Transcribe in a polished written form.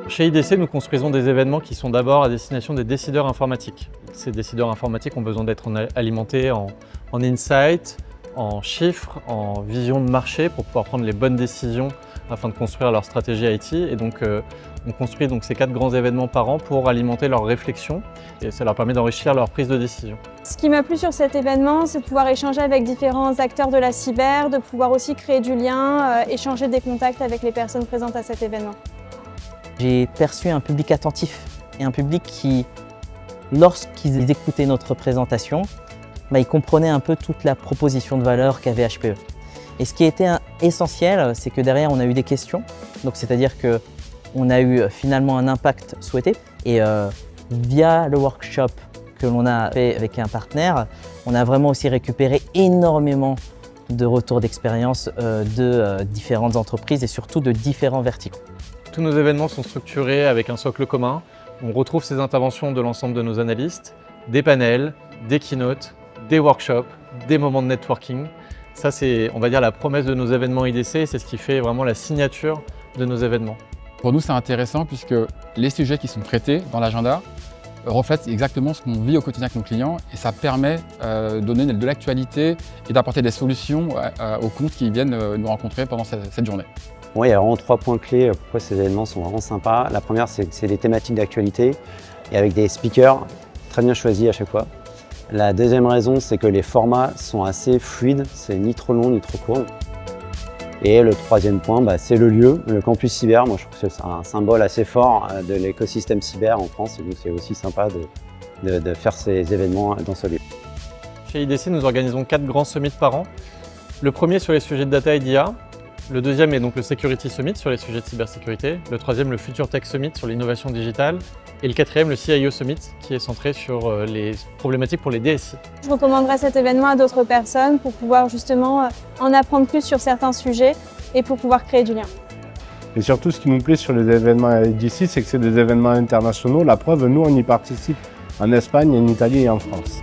Chez IDC, nous construisons des événements qui sont d'abord à destination des décideurs informatiques. Ces décideurs informatiques ont besoin d'être alimentés en insights, en chiffres, en vision de marché pour pouvoir prendre les bonnes décisions afin de construire leur stratégie IT. Et donc, on construit donc ces 4 grands événements par an pour alimenter leur réflexion et ça leur permet d'enrichir leur prise de décision. Ce qui m'a plu sur cet événement, c'est de pouvoir échanger avec différents acteurs de la cyber, de pouvoir aussi créer du lien, échanger des contacts avec les personnes présentes à cet événement. J'ai perçu un public attentif et un public qui, lorsqu'ils écoutaient notre présentation, ils comprenaient un peu toute la proposition de valeur qu'avait HPE. Et ce qui était essentiel, c'est que derrière, on a eu des questions. Donc, c'est-à-dire qu'on a eu finalement un impact souhaité. Et via le workshop que l'on a fait avec un partenaire, on a vraiment aussi récupéré énormément de retours d'expérience de différentes entreprises et surtout de différents verticaux. Tous nos événements sont structurés avec un socle commun. On retrouve ces interventions de l'ensemble de nos analystes, des panels, des keynotes, des workshops, des moments de networking. Ça, c'est, on va dire, la promesse de nos événements IDC et c'est ce qui fait vraiment la signature de nos événements. Pour nous, c'est intéressant puisque les sujets qui sont traités dans l'agenda reflètent exactement ce qu'on vit au quotidien avec nos clients et ça permet de donner de l'actualité et d'apporter des solutions aux comptes qui viennent nous rencontrer pendant cette journée. Bon, il y a vraiment 3 points clés pourquoi ces événements sont vraiment sympas. La première, c'est des thématiques d'actualité et avec des speakers très bien choisis à chaque fois. La deuxième raison, c'est que les formats sont assez fluides, c'est ni trop long ni trop court. Et le troisième point, c'est le lieu, le campus cyber. Moi, je trouve que c'est un symbole assez fort de l'écosystème cyber en France et donc c'est aussi sympa de faire ces événements dans ce lieu. Chez IDC, nous organisons 4 grands summits par an. Le premier sur les sujets de data et d'IA. Le deuxième est donc le Security Summit sur les sujets de cybersécurité. Le troisième, le Future Tech Summit sur l'innovation digitale. Et le quatrième, le CIO Summit qui est centré sur les problématiques pour les DSI. Je recommanderais cet événement à d'autres personnes pour pouvoir justement en apprendre plus sur certains sujets et pour pouvoir créer du lien. Et surtout, ce qui nous plaît sur les événements d'ici, c'est que c'est des événements internationaux. La preuve, nous, on y participe en Espagne, en Italie et en France.